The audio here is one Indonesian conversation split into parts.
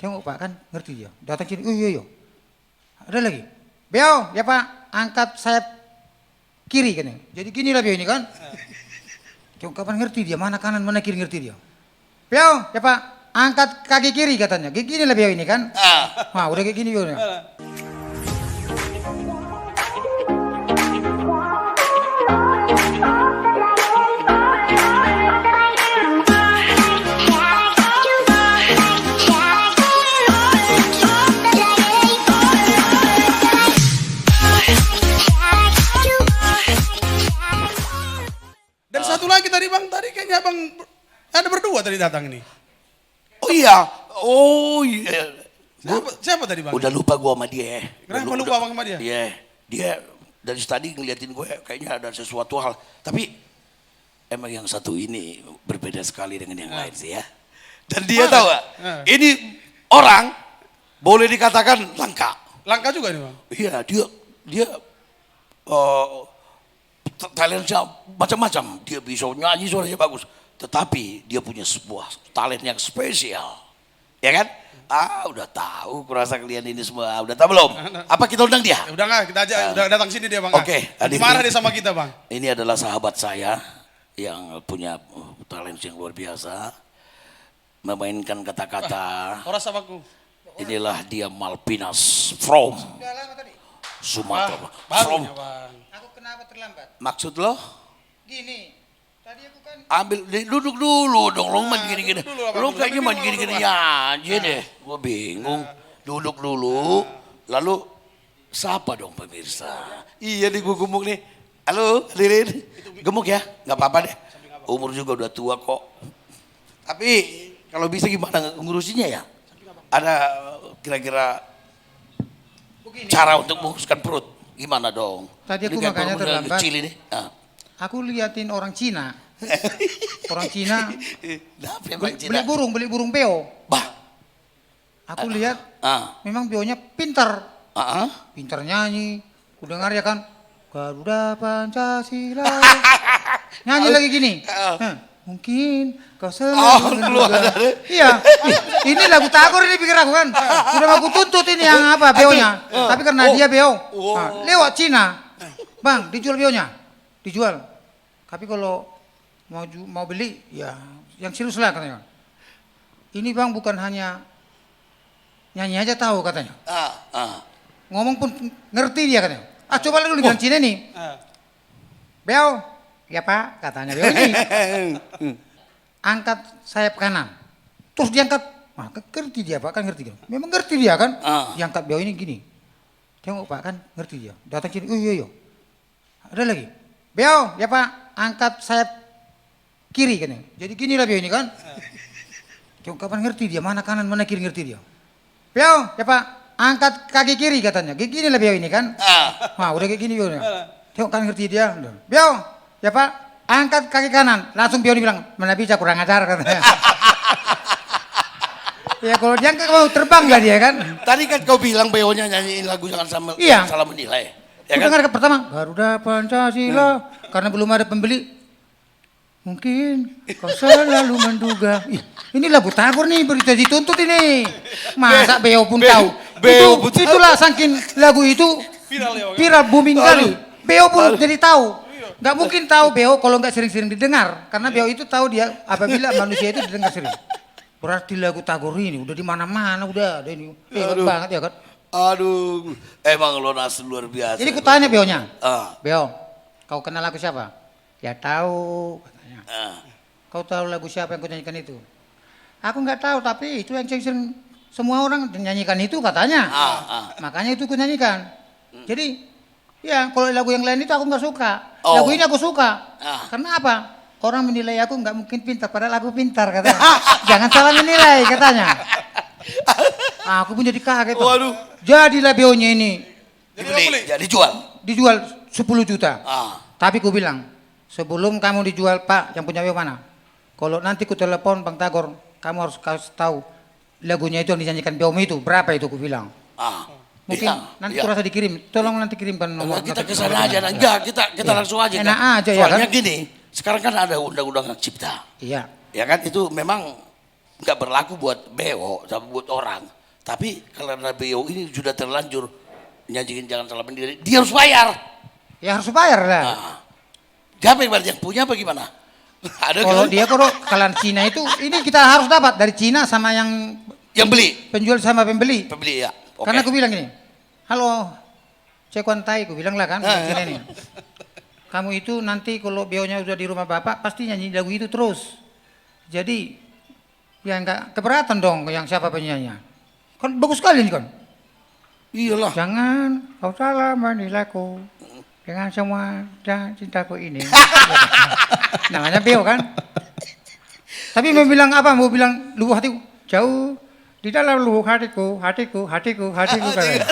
Tengok Pak kan ngerti dia. Datang sini, oh iya. Ada lagi. Beo, ya Pak, angkat sayap kiri kan. Jadi gini lah Beo ini kan. Tengok kapan ngerti dia, mana kanan, mana kiri ngerti dia. Beo, ya Pak, angkat kaki kiri katanya. Gini lah Beo ini kan. Wah, udah kayak gini Beo. Dan satu lagi tadi Bang, tadi kayaknya Bang ada berdua tadi datang ini. Oh iya. Siapa tadi Bang? Udah lupa gua sama dia. Kenapa lupa Bang sama dia? Iya, dia dari tadi ngeliatin gue kayaknya ada sesuatu hal. Tapi emang yang satu ini berbeda sekali dengan yang lain sih ya. Dan dia tahu gak? Ini orang boleh dikatakan langka. Langka juga nih Bang? Iya, dia talentnya macam-macam. Dia bisa nyanyi suaranya bagus. Tetapi dia punya sebuah talent yang spesial. Ya kan? Udah tahu kurasa kalian ini semua. Udah tahu belum? Apa kita undang dia? Udah nggak, kita aja udah datang sini dia Bang. Oke. Marah dia sama kita Bang. Ini adalah sahabat saya yang punya talent yang luar biasa. Memainkan kata-kata. Orang samaku. Inilah dia Malpinas from Sumatera. From. Bang. Aku kenapa terlambat? Maksud lo? Gini, tadi aku kan Duduk dulu dong, lo main gini-gini. duduk dulu, Abang. Lo kayaknya Duduk main dulu, gini-gini Bang. aja deh. Gue bingung. Duduk dulu, lalu siapa dong pemirsa? Iya nih gue gemuk nih. Halo hadirin, gemuk ya? Gak apa-apa deh. Umur juga udah tua kok. Tapi kalau bisa gimana ngurusinnya ya? Ada kira-kira begini. cara untuk menguruskan perut? Gimana dong? Tadi aku Ini kayak makanya perut terlambat. kecil ini. Aku liatin orang Cina. Orang Cina Kenapa emang Cina? beli burung beo. Bah. Aku lihat memang beonya pintar. Pintar nyanyi. Ku dengar ya kan. Garuda Pancasila. Nyanyi lagi gini. Mungkin kau selalu menduga. Iya. Ini lagu Tagor ini pikir aku kan. Udah mau ku tuntut ini yang apa beonya. Tapi karena dia beo. Lewat Cina. Bang, dijual beonya. Dijual. Tapi kalau mau beli ya yang serius lah katanya. Ini Bang bukan hanya nyanyi aja tahu katanya. Ngomong pun ngerti dia katanya. Coba dulu bilang Cina nih. Beo. Ya Pak, katanya Beo ini. Angkat sayap kanan. Terus diangkat. Wah, ngerti dia Pak, kan ngerti dia. Memang ngerti dia kan. Diangkat Beo ini gini. Tengok Pak kan ngerti dia. Datang sini, oh iya. Ada lagi. Beo, ya Pak, angkat sayap kiri kan. Jadi gini lah Beo ini kan. Tengok kapan ngerti dia, mana kanan, mana kiri ngerti dia. Beo, ya Pak, angkat kaki kiri katanya. Gini lah Beo ini kan. Wah, udah kayak gini Beo. Tengok kan ngerti dia. Beo, ya Pak, angkat kaki kanan. Langsung Beo bilang, mana bisa kurang ajar katanya. Ya kalau dia mau terbang gak dia kan. Tadi kan kau bilang Beonya nyanyiin lagu Jangan Salah Menilai. Ya Aku kan? dengar pertama, Garuda Pancasila, karena belum ada pembeli. Mungkin kau selalu menduga. Ini lagu Tagor nih, berita dituntut ini. Masa Beo pun tahu. Itulah saking lagu itu viral booming kali. Beo pun jadi tahu. Nggak mungkin tahu Beo kalau nggak sering-sering didengar. Karena Beo itu tahu dia apabila manusia itu didengar sering. Berarti lagu Tagor ini udah di mana-mana udah ada ini. Hebat banget ya kan. Aduh, emang lo luar biasa. Jadi ku tanya Beonya. Beo, kau kenal lagu siapa? Ya tahu katanya. Kau tahu lagu siapa yang kau nyanyikan itu? Aku nggak tahu tapi itu yang sering semua orang nyanyikan itu katanya. Makanya itu ku nyanyikan. Jadi ya kalau lagu yang lain itu aku nggak suka. Lagu ini aku suka. Karena apa? Orang menilai aku nggak mungkin pintar padahal aku pintar katanya. Jangan salah menilai katanya. Aku pun jadi kaget. Waduh. Jadilah beonya ini. Jadi jual. Dijual 10 juta. Tapi ku bilang, sebelum kamu dijual Pak yang punya beo mana? Kalau nanti ku telepon Bang Tagor, kamu harus kasih tahu lagunya itu yang dinyanyikan beo itu berapa itu ku bilang. Mungkin nanti ku rasa dikirim. Tolong nanti kirimkan nomor. Kita ke sana aja. Enggak, kita langsung aja. Enak aja ya kan. Soalnya gini, sekarang kan ada undang-undang hak cipta. Iya. Ya kan itu memang nggak berlaku buat beo sama buat orang. Tapi karena beo ini sudah terlanjur nyanyiin Jangan Salah Mendiri, dia harus bayar. Ya harus bayar lah. Nah, siapa yang punya apa gimana? Ada Kalau kan? dia kalau Cina itu, ini kita harus dapat dari Cina sama yang Beli, penjual sama pembeli. pembeli ya. Oke. Karena aku bilang gini, halo, Cekuan Tai, aku bilang lah kan, Cina ini. Kamu itu nanti kalau beonya udah di rumah bapak, pasti nyanyi lagu itu terus. Jadi, ya enggak keberatan dong yang siapa penyanyinya. Kan bagus sekali nih kan. Iyalah. Jangan kau salah menilaiku dengan semua dan cintaku ini. Namanya beo kan. Tapi mau bilang apa? Mau bilang lubuk hatiku jauh di dalam lubuk hatiku katanya.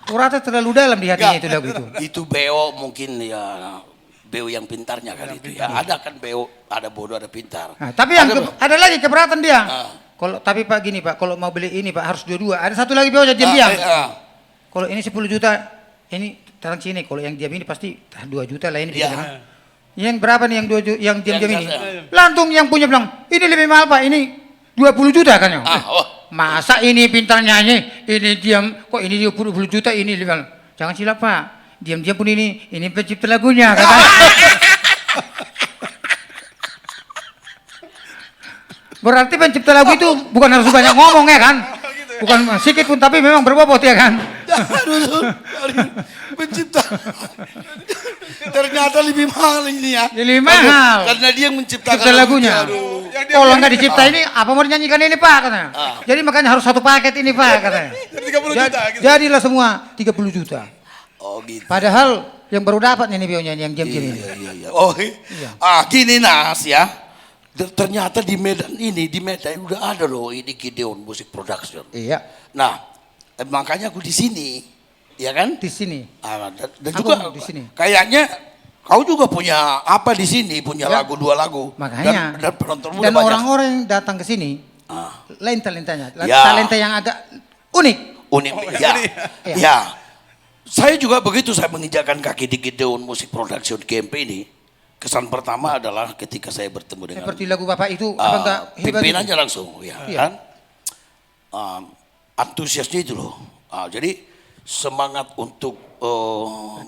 Kurasa terlalu dalam di hatinya itu lagu itu. Itu beo mungkin ya beo yang pintarnya kali itu ya. Ada kan beo, ada bodoh, ada pintar. Nah, tapi yang ada lagi keberatan dia. Ah. Tapi Pak gini Pak, kalau mau beli ini Pak harus dua-dua. Ada satu lagi beo diam-diam. Kalau ini 10 juta, ini taruh sini. Kalau yang diam ini pasti 2 juta lah ini. Iya. Kan? Yang berapa nih yang diam-diam Yang ini? satu. Langsung yang punya bilang, ini lebih mahal Pak, ini 20 juta kan ya? Oh. Masa ini pintar nyanyi, ini diam, kok ini 20 juta ini bilang. Jangan silap Pak, diam-diam pun ini pencipta lagunya katanya. Berarti pencipta lagu itu bukan harus banyak ngomong ya kan? Bukan sedikit pun tapi memang berbobot ya kan? Pencipta. Ternyata lebih mahal ini ya. Lebih mahal. Karena dia yang menciptakan Cipta lagunya. Aduh. Kalau nggak dicipta ini, apa mau dinyanyikan ini Pak katanya. Jadi makanya harus satu paket ini Pak katanya. 30 juta gitu. Jadilah semua 30 juta. Oh gitu. Padahal yang baru dapat ini bionya yang jam ini. Iya. Oh, gini Nas ya. Ternyata di Medan udah ada loh ini Gideon Music Production. Iya. Nah, makanya aku di sini, ya kan? Di sini. Dan Aku juga di sini. kayaknya kau juga punya apa di sini, punya Ya. lagu 2 lagu. Makanya. Dan penontonmu Dan udah banyak. orang-orang yang datang ke sini, Ah. lain talentanya. Ya. Talenta yang agak unik. Unik, ya. Iya. Ya. Saya juga begitu, saya menginjakan kaki di Gideon Music Production GMP ini. Kesan pertama adalah ketika saya bertemu dengan Seperti lagu Bapak itu, apa enggak hebat pimpinannya itu? langsung, ya Iya. kan? Antusiasnya itu loh. Jadi semangat untuk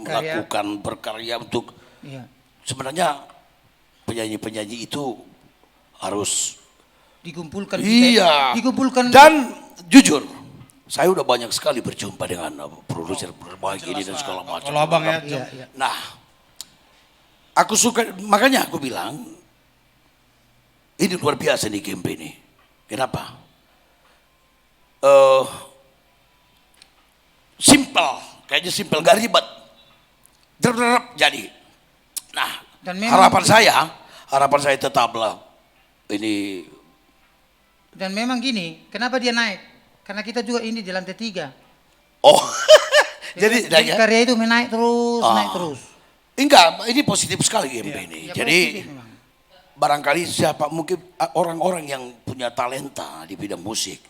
melakukan berkarya untuk Iya. sebenarnya penyanyi-penyanyi itu harus Dikumpulkan. iya. Dikumpulkan. Dan jujur, saya udah banyak sekali berjumpa dengan produser berbagai ini dan segala macam. Kalau abang ya. Iya. Nah, aku suka, makanya aku bilang, ini luar biasa nih GMP ini. Kenapa? Simple, kayaknya simple, gak ribet. Jadi. Nah, Dan memang- harapan saya tetaplah ini. Dan memang gini, kenapa dia naik? Karena kita juga ini di lantai 3. Oh, jadi karya itu naik terus, naik terus. enggak, ini positif sekali GMP ini. Ya, Jadi positif memang. barangkali siapa mungkin orang-orang yang punya talenta di bidang musik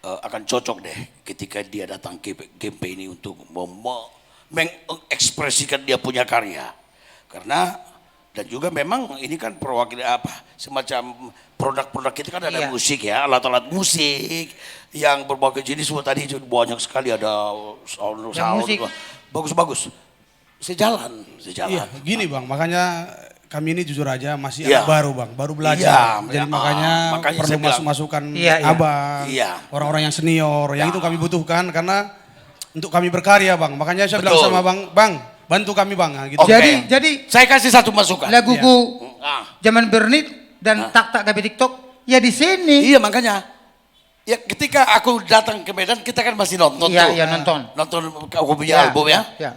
akan cocok deh ketika dia datang ke GMP ini untuk mengekspresikan dia punya karya. Karena dan juga memang ini kan perwakilan semacam produk-produk kita kan ada Iya. musik ya, alat-alat musik yang berbagai jenis tadi banyak sekali ada sound musik. bagus-bagus. Sejalan. Iya, gini Bang, makanya kami ini jujur aja masih Iya. anak baru Bang, baru belajar. Iya, Jadi ya, makanya makanya perlu saya bilang. masukan Iya, iya. abang, Iya. orang-orang yang senior, yang Ya. itu kami butuhkan karena untuk kami berkarya Bang. Makanya saya bilang Betul. sama Bang, bantu kami Bang. Nah, gitu. Oke. Jadi Saya kasih satu masukan. laguku Ah. zaman Bernit dan tak gabe TikTok ya di sini. Iya makanya. Ya ketika aku datang ke Medan kita kan masih nonton Iya, tuh. iya, nonton. Nonton aku punya album ya. Ya.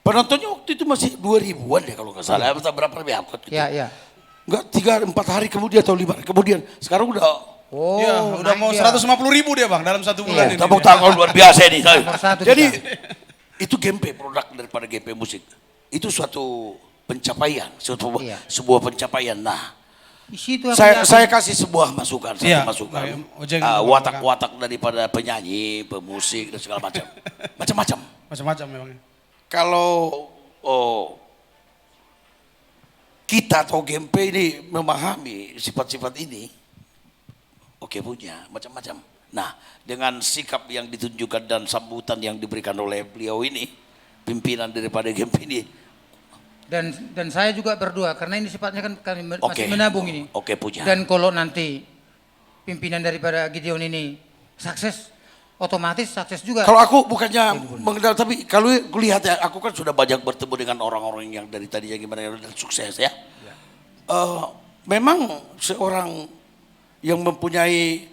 Penontonnya waktu itu masih 2000-an deh kalau nggak salah. Atau berapa lebih akut gitu. Ya, ya. Enggak 3-4 hari kemudian atau 5 hari kemudian. Sekarang udah Oh, Iya, udah naik mau dia. 150.000 dia Bang dalam satu bulan ini. tepuk tangan luar biasa ini. Nomor satu Jadi kita. itu GMP produk daripada GMP musik. Itu suatu pencapaian, Iya. sebuah pencapaian. Nah, Di situ aku saya kasih sebuah masukan, satu Iya, masukan. Ojeng, Watak-watak daripada penyanyi, pemusik dan segala macam. Macam-macam. Macam-macam memang. Kalau kita atau GMP ini memahami sifat-sifat ini, Oke punya, macam-macam. Nah, dengan sikap yang ditunjukkan dan sambutan yang diberikan oleh beliau ini, pimpinan daripada GEMP ini. Dan saya juga berdua, karena ini sifatnya kan kami Oke. masih menabung ini. Oke punya. Dan kalau nanti pimpinan daripada Gideon ini sukses, otomatis sukses juga. Kalau aku bukannya mengenal, tapi kalau lihat ya, aku kan sudah banyak bertemu dengan orang-orang yang dari tadi yang gimana dan sukses ya. Memang seorang yang mempunyai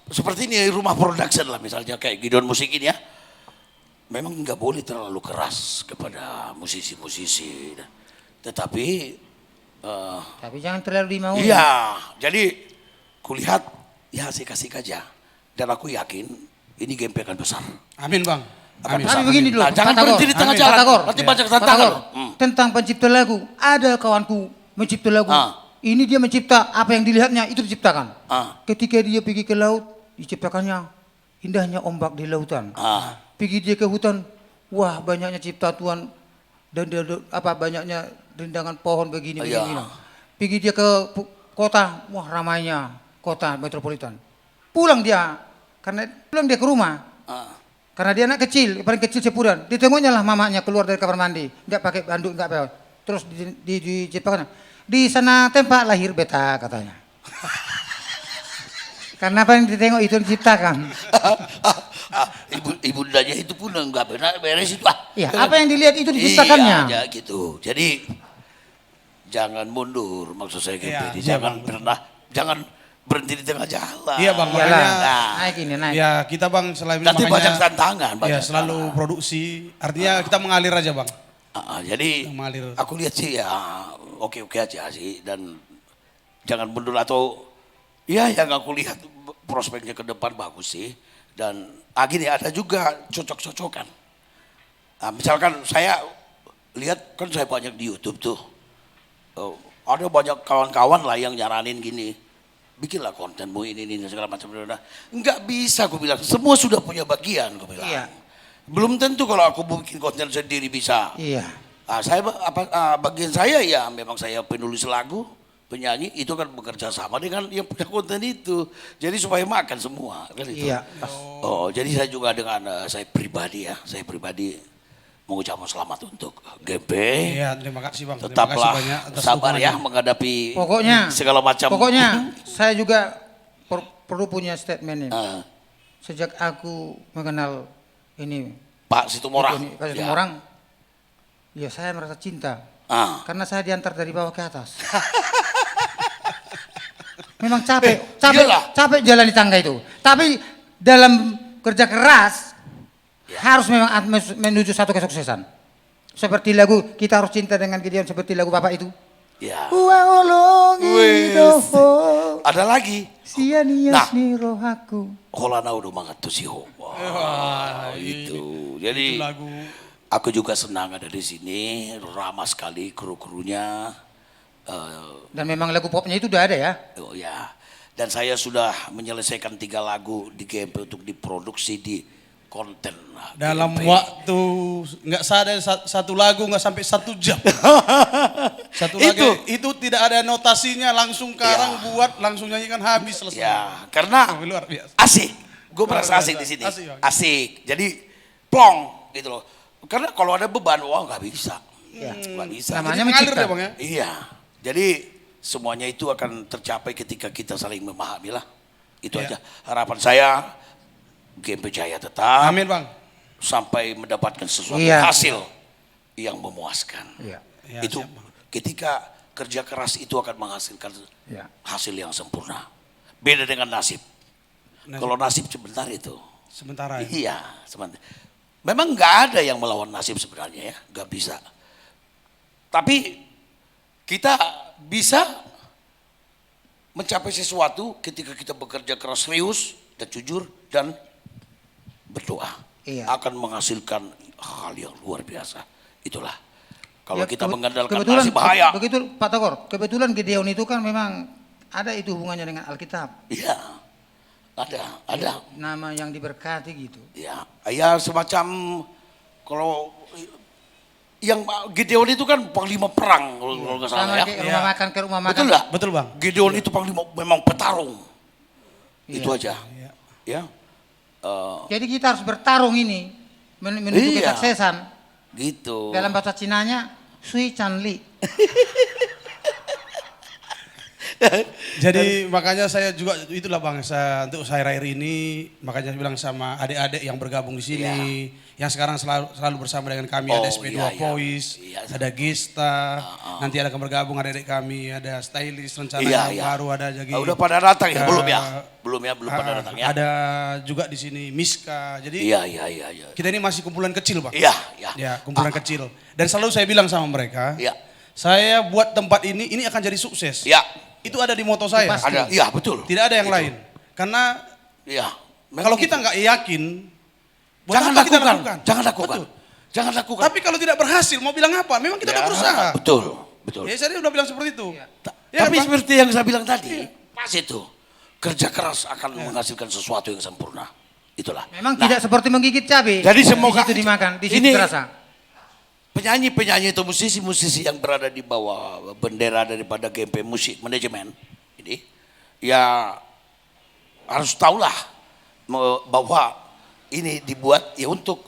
seperti ini rumah production lah misalnya kayak Gideon Musik ini ya, memang nggak boleh terlalu keras kepada musisi-musisi, tetapi Tapi jangan terlalu dimau. iya, jadi kulihat ya saya kasih aja dan aku yakin ini GEMP akan besar. Amin bang. Amin. Tapi begini dulu, Nah, jangan Pak Tagor. berhenti di tengah Amin. jalan, Pak Tagor. nanti Ya. banyak Pak tantangan. Tagor, tentang pencipta lagu, ada kawanku mencipta lagu. Ini dia mencipta apa yang dilihatnya itu diciptakan. Ketika dia pergi ke laut, diciptakannya indahnya ombak di lautan. Pergi dia ke hutan, wah banyaknya cipta Tuhan dan banyaknya rindangan pohon begini. Pergi dia ke kota, wah ramainya kota metropolitan. Pulang dia ke rumah. Karena dia anak kecil, paling kecil sepudan. Ditengoknya lah mamanya keluar dari kamar mandi, enggak pakai handuk, enggak apa. Terus diciptakan. Di sana tempat lahir beta katanya. Karena apa yang ditengok itu diciptakan. Ibundanya itu pun enggak benar beres itu. Iya, apa yang dilihat itu diciptakannya. Iya, gitu. Jadi jangan mundur maksud saya Iya, gitu. iya, Jangan berhenti di tengah jalan. Iya bang, Iyalah. makanya Naik ini, naik. ya kita bang selain Nanti makanya, banyak tantangan. ya selalu produksi, artinya kita mengalir aja bang. Jadi Yang mengalir. aku lihat sih ya oke-oke aja sih dan jangan mundur atau ya yang aku lihat prospeknya ke depan bagus sih dan gini ada juga cocok-cocokan. Misalkan saya lihat kan saya banyak di YouTube tuh. Ada banyak kawan-kawan lah yang nyaranin gini. Bikinlah kontenmu ini segala macam. Enggak bisa aku bilang, semua sudah punya bagian aku bilang. Iya. Belum tentu kalau aku bikin konten sendiri bisa. Iya. Bagian saya ya memang saya penulis lagu, penyanyi itu kan bekerja sama dengan yang punya konten itu. Jadi supaya makan semua kan itu. Iya. Oh, jadi saya juga dengan saya pribadi mengucapkan selamat untuk GEMP. Iya, terima kasih bang. Tetaplah Terima kasih banyak atas sabar ya dukungannya. menghadapi Pokoknya segala macam. Pokoknya saya juga perlu punya statement ini. Ah. Sejak aku mengenal ini Pak Situmorang. Pak Situmorang, ya saya merasa cinta. Karena saya diantar dari bawah ke atas. Memang capek jalan di tangga itu. Tapi dalam kerja keras harus memang menuju satu kesuksesan. Seperti lagu kita harus cinta dengan Gideon seperti lagu Bapak itu. Ya. Ada lagi. Sia-nia ni rohaku. Holana udah mangatusiho. Wah, itu. Jadi lagu. aku juga senang ada di sini, ramah sekali kru-krunya. Dan memang lagu popnya itu udah ada ya. Oh ya. Dan saya sudah menyelesaikan 3 lagu di GEMP untuk diproduksi di konten. Dalam GEMP. waktu nggak sadar satu lagu nggak sampai 1 jam. Satu lagu itu tidak ada notasinya, langsung karang buat langsung nyanyikan habis selesai. Ya, karena Luar biasa. asik. Gue merasa Luar asik biasa. di sini. Asik, Bang. Asik. Jadi plong gitu loh. Karena kalau ada beban, wah nggak bisa. Ya. Nggak bisa. Namanya Jadi mengalir mencipta. ya bang ya. Iya. Jadi semuanya itu akan tercapai ketika kita saling memahami lah. Itu Iya. aja harapan saya. GEMP Jaya tetap Amin bang. sampai mendapatkan sesuatu Iya. hasil yang memuaskan. Iya. Ya, Itu siap, Bang. ketika kerja keras itu akan menghasilkan Iya. hasil yang sempurna. Beda dengan nasib. Nasib. Kalau nasib sebentar itu. Sementara ya. Iya, sebentar. Memang nggak ada yang melawan nasib sebenarnya ya, nggak bisa. Tapi kita bisa mencapai sesuatu ketika kita bekerja keras serius dan jujur dan berdoa. Iya. Akan menghasilkan hal yang luar biasa. Itulah. Kalau Ya, kita mengandalkan kebetulan, nasib bahaya. Begitu Pak Tagor, kebetulan Gideon itu kan memang ada itu hubungannya dengan Alkitab. Iya. Ada. Nama yang diberkati gitu. Ya semacam kalau yang Gideon itu kan panglima perang kalau nggak salah Sama ya. kayak rumah makan ke rumah makan. Betul nggak? Betul bang. Gideon itu panglima memang petarung. Iya. Itu aja. Iya. Ya. Jadi kita harus bertarung ini menuju Iya. kesuksesan. Gitu. Dalam bahasa Cinanya, Sui Chan Li. Jadi makanya saya juga itulah bang, untuk saya akhir ini makanya bilang sama adik-adik yang bergabung di sini, yang sekarang selalu bersama dengan kami, ada SP2 Voice, ada Gista, nanti akan bergabung adik-adik kami, ada stylist rencana yang baru ada jadi. Udah pada datang ya? Belum ya? Belum pada datang ya? Ada juga di sini Miska, jadi Iya. kita ini masih kumpulan kecil bang. Iya. Ya kumpulan kecil. Dan selalu saya bilang sama mereka, Iya. saya buat tempat ini akan jadi sukses. Iya. Itu ada di moto saya. Pasti. Ada. Iya betul. Tidak ada yang lain. Karena Iya. kalau kita nggak yakin, buat Jangan apa kita lakukan. Jangan lakukan. Betul. Jangan lakukan. Tapi kalau tidak berhasil, mau bilang apa? Memang kita Ya, udah berusaha. Betul. Ya saya udah bilang seperti itu. Ya, Tapi Bang? seperti yang saya bilang tadi, pas itu. Kerja keras akan menghasilkan sesuatu yang sempurna. Itulah. Memang tidak seperti menggigit cabai. Jadi semoga di situ dimakan, di situ ini- terasa. Penyanyi-penyanyi itu musisi-musisi yang berada di bawah bendera daripada GMP Musik Manajemen ini, ya harus tahulah bahwa ini dibuat ya untuk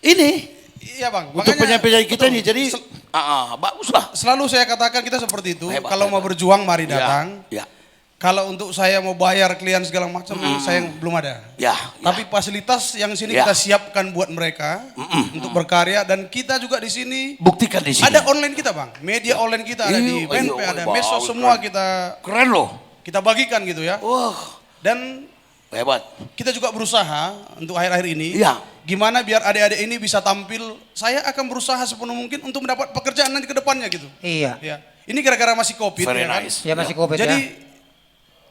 ini, Iya bang. untuk Makanya- penyanyi-penyanyi kita betul. nih. Jadi baguslah. Selalu saya katakan kita seperti itu. Hebat, Kalau mau hebat. berjuang mari datang. Ya. Kalau untuk saya mau bayar klien segala macam, saya belum ada. Ya. Tapi fasilitas yang sini Ya. kita siapkan buat mereka untuk berkarya, dan kita juga di sini Buktikan di sini. ada online kita bang, media online kita ada di Iya, PNP, ada bagus, medsos, keren. semua Keren loh. kita bagikan gitu ya. Wah, Dan hebat. kita juga berusaha untuk akhir-akhir ini, Iya. gimana biar adik-adik ini bisa tampil. Saya akan berusaha sepenuh mungkin untuk mendapat pekerjaan nanti ke depannya gitu. Iya. Ya. Ini gara-gara masih COVID Very ya kan. nice. Ya masih COVID Jadi ya.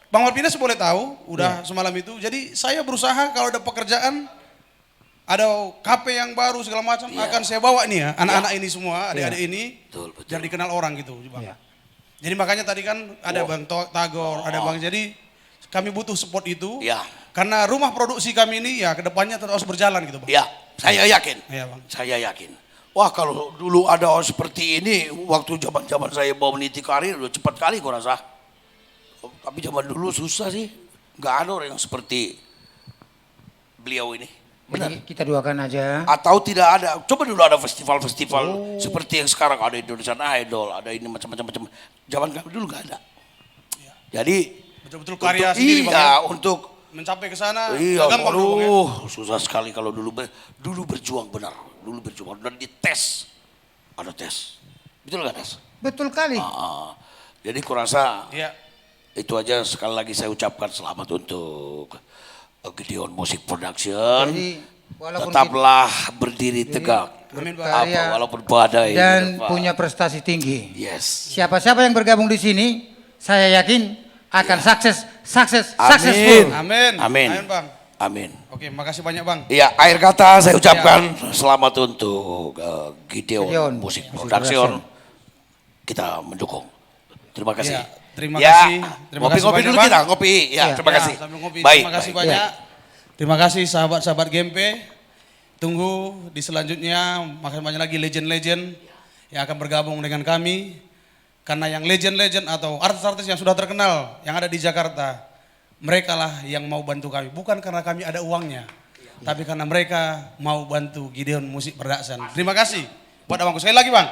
Bang Malpines boleh tahu, udah semalam itu. Jadi saya berusaha kalau ada pekerjaan, ada KP yang baru segala macam, akan saya bawa nih ya, anak-anak ini semua, adik-adik ini, Betul. biar dikenal orang gitu, Bang. Iya. Jadi makanya tadi kan ada Bang Tagor, ada Bang, jadi kami butuh support itu. Iya. Karena rumah produksi kami ini ya kedepannya terus berjalan gitu Bang. Ya, saya yakin. Iya Bang. Saya yakin. Wah, kalau dulu ada orang seperti ini, waktu zaman-zaman saya mau meniti karir, udah cepat kali gua rasa. Tapi zaman dulu susah sih. Nggak ada orang yang seperti beliau ini. Benar. Jadi kita doakan aja. Atau tidak ada. Coba dulu ada festival-festival seperti yang sekarang ada Indonesian Idol, ada ini macam-macam. Zaman kami dulu nggak ada. Jadi Betul-betul karya sendiri Bang. iya, Ya. untuk Mencapai ke sana, iya, nggak gampang dulu, Bang, ya. susah sekali kalau dulu berjuang benar, dulu berjuang dan dites, ada tes, betul nggak tes? Betul kali. Jadi kurasa Iya. itu aja, sekali lagi saya ucapkan selamat untuk Gideon Music Production. Jadi walaupun Tetaplah berdiri tegak, Amin, Pak. berkarya walaupun badai dan Pak. punya prestasi tinggi. Yes. Siapa-siapa yang bergabung di sini, saya yakin akan sukses, Amin. successful. Amin. Amin. Amin Bang. Amin. Oke, makasih banyak Bang. Iya, akhir kata saya ucapkan selamat untuk Gideon Gideon Music Music Production. Kita mendukung. Terima kasih. Ya, terima kasih. Terima kasih Ngopi banyak, dulu Bang. kita, ngopi. Ya, terima Ya, kasih. sambil ngopi. Baik. Terima kasih baik. banyak. Terima kasih sahabat-sahabat Gempe. Tunggu di selanjutnya makin banyak lagi legend-legend yang akan bergabung dengan kami. Karena yang legend-legend atau artis-artis yang sudah terkenal yang ada di Jakarta, mereka lah yang mau bantu kami. Bukan karena kami ada uangnya, tapi karena mereka mau bantu Gideon Music Production. Terima kasih buat abangku. Sekali lagi Bang.